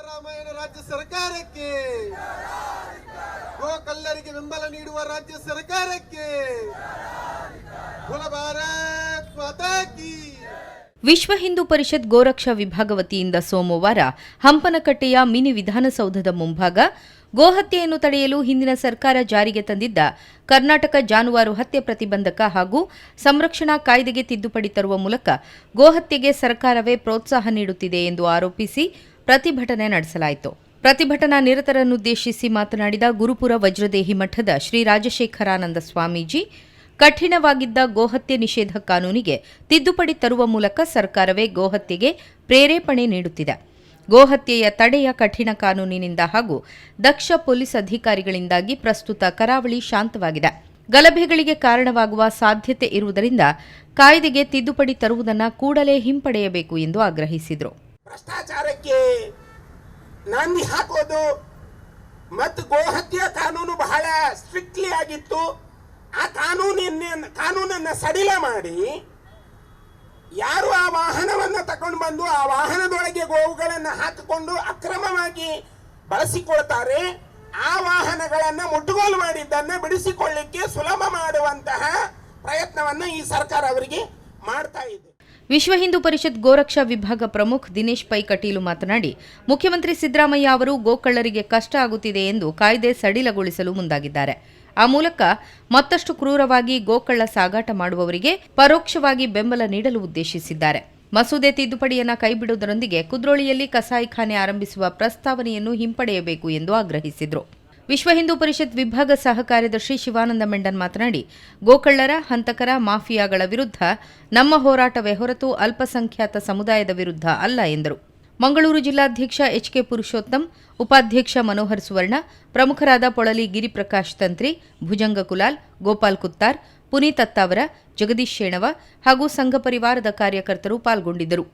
ಸಿದ್ದರಾಮಯ್ಯನ ರಾಜ್ಯ ಸರ್ಕಾರಕ್ಕೆ, ಗೋಕಳ್ಳರಿಗೆ ಬೆಂಬಲ ನೀಡುವ ರಾಜ್ಯ ಸರ್ಕಾರಕ್ಕೆ ಭಾರತ್ ಮಾತಾ ಕಿ. ವಿಶ್ವ ಹಿಂದೂ ಪರಿಷತ್ ಗೋರಕ್ಷಾ ವಿಭಾಗ ವತಿಯಿಂದ ಸೋಮವಾರ ಹಂಪನಕಟ್ಟೆಯ ಮಿನಿ ವಿಧಾನಸೌಧದ ಮುಂಭಾಗ ಗೋಹತ್ಯೆಯನ್ನು ತಡೆಯಲು ಹಿಂದಿನ ಸರ್ಕಾರ ಜಾರಿಗೆ ತಂದಿದ್ದ ಕರ್ನಾಟಕ ಜಾನುವಾರು ಹತ್ಯೆ ಪ್ರತಿಬಂಧಕ ಹಾಗೂ ಸಂರಕ್ಷಣಾ ಕಾಯ್ದೆಗೆ ತಿದ್ದುಪಡಿ ತರುವ ಮೂಲಕ ಗೋಹತ್ಯೆಗೆ ಸರ್ಕಾರವೇ ಪ್ರೋತ್ಸಾಹ ನೀಡುತ್ತಿದೆ ಎಂದು ಆರೋಪಿಸಿ ಪ್ರತಿಭಟನೆ ನಡೆಸಲಾಯಿತು. ಪ್ರತಿಭಟನಾ ನಿರತರನ್ನುದ್ದೇಶಿಸಿ ಮಾತನಾಡಿದ ಗುರುಪುರ ವಜ್ರದೇಹಿ ಮಠದ ಶ್ರೀ ರಾಜಶೇಖರಾನಂದ ಸ್ವಾಮೀಜಿ, ಕಠಿಣವಾಗಿದ್ದ ಗೋಹತ್ಯೆ ನಿಷೇಧ ಕಾನೂನಿಗೆ ತಿದ್ದುಪಡಿ ತರುವ ಮೂಲಕ ಸರ್ಕಾರವೇ ಗೋಹತ್ಯೆಗೆ ಪ್ರೇರೇಪಣೆ ನೀಡುತ್ತಿದೆ. ಗೋಹತ್ಯೆಯ ತಡೆಯ ಕಠಿಣ ಕಾನೂನಿನಿಂದ ಹಾಗೂ ದಕ್ಷ ಪೊಲೀಸ್ ಅಧಿಕಾರಿಗಳಿಂದಾಗಿ ಪ್ರಸ್ತುತ ಕರಾವಳಿ ಶಾಂತವಾಗಿದೆ. ಗಲಭೆಗಳಿಗೆ ಕಾರಣವಾಗುವ ಸಾಧ್ಯತೆ ಇರುವುದರಿಂದ ಕಾಯ್ದೆಗೆ ತಿದ್ದುಪಡಿ ತರುವುದನ್ನು ಕೂಡಲೇ ಹಿಂಪಡೆಯಬೇಕು ಎಂದು ಆಗ್ರಹಿಸಿದರು. ಭ್ರಷ್ಟಾಚಾರಕ್ಕೆ ನಾಂದಿ ಹಾಕೋದು ಮತ್ತು ಗೋಹತ್ಯೆ ಕಾನೂನು ಬಹಳ ಸ್ಟ್ರಿಕ್ಟ್ಲಿ ಆಗಿತ್ತು. ಆ ಕಾನೂನನ್ನ ಸಡಿಲ ಮಾಡಿ ಯಾರು ಆ ವಾಹನವನ್ನ ತಕೊಂಡು ಬಂದು ಆ ವಾಹನದೊಳಗೆ ಗೋವುಗಳನ್ನು ಹಾಕಿಕೊಂಡು ಅಕ್ರಮವಾಗಿ ಬಳಸಿಕೊಳ್ತಾರೆ, ಆ ವಾಹನಗಳನ್ನ ಮುಟ್ಟುಗೋಲು ಮಾಡಿದ್ದನ್ನ ಬಿಡಿಸಿಕೊಳ್ಳಿಕ್ಕೆ ಸುಲಭ ಮಾಡುವಂತಹ ಪ್ರಯತ್ನವನ್ನ ಈ ಸರ್ಕಾರ ಅವರಿಗೆ ಮಾಡ್ತಾ ಇದೆ. ವಿಶ್ವ ಹಿಂದೂ ಪರಿಷತ್ ಗೋರಕ್ಷಾ ವಿಭಾಗ ಪ್ರಮುಖ್ ದಿನೇಶ್ ಪೈ ಕಟೀಲು ಮಾತನಾಡಿ, ಮುಖ್ಯಮಂತ್ರಿ ಸಿದ್ದರಾಮಯ್ಯ ಅವರು ಗೋಕಳ್ಳರಿಗೆ ಕಷ್ಟ ಆಗುತ್ತಿದೆ ಎಂದು ಕಾಯ್ದೆ ಸಡಿಲಗೊಳಿಸಲು ಮುಂದಾಗಿದ್ದಾರೆ. ಆ ಮೂಲಕ ಮತ್ತಷ್ಟು ಕ್ರೂರವಾಗಿ ಗೋಕಳ್ಳ ಸಾಗಾಟ ಮಾಡುವವರಿಗೆ ಪರೋಕ್ಷವಾಗಿ ಬೆಂಬಲ ನೀಡಲು ಉದ್ದೇಶಿಸಿದ್ದಾರೆ. ಮಸೂದೆ ತಿದ್ದುಪಡಿಯನ್ನು ಕೈಬಿಡುವುದರೊಂದಿಗೆ ಕುದ್ರೋಳಿಯಲ್ಲಿ ಕಸಾಯಿಖಾನೆ ಆರಂಭಿಸುವ ಪ್ರಸ್ತಾವನೆಯನ್ನು ಹಿಂಪಡೆಯಬೇಕು ಎಂದು ಆಗ್ರಹಿಸಿದರು. ವಿಶ್ವ ಹಿಂದೂ ಪರಿಷತ್ ವಿಭಾಗ ಸಹ ಕಾರ್ಯದರ್ಶಿ ಶಿವಾನಂದ ಮೆಂಡನ್ ಮಾತನಾಡಿ, ಗೋಕಳ್ಳರ, ಹಂತಕರ, ಮಾಫಿಯಾಗಳ ವಿರುದ್ಧ ನಮ್ಮ ಹೋರಾಟವೇ ಹೊರತು ಅಲ್ಪಸಂಖ್ಯಾತ ಸಮುದಾಯದ ವಿರುದ್ಧ ಅಲ್ಲ ಎಂದರು. ಮಂಗಳೂರು ಜಿಲ್ಲಾಧ್ಯಕ್ಷ ಎಚ್.ಕೆ. ಪುರುಷೋತ್ತಮ್, ಉಪಾಧ್ಯಕ್ಷ ಮನೋಹರ್ ಸುವರ್ಣ, ಪ್ರಮುಖರಾದ ಪೊಳಲಿ ಗಿರಿಪ್ರಕಾಶ್ ತಂತ್ರಿ, ಭುಜಂಗ ಕುಲಾಲ್, ಗೋಪಾಲ್ ಕುತ್ತಾರ್, ಪುನೀತ್ ಅತ್ತಾವರ, ಜಗದೀಶ್ ಶೇಣವ ಹಾಗೂ ಸಂಘ ಪರಿವಾರದ ಕಾರ್ಯಕರ್ತರು ಪಾಲ್ಗೊಂಡಿದ್ದರು.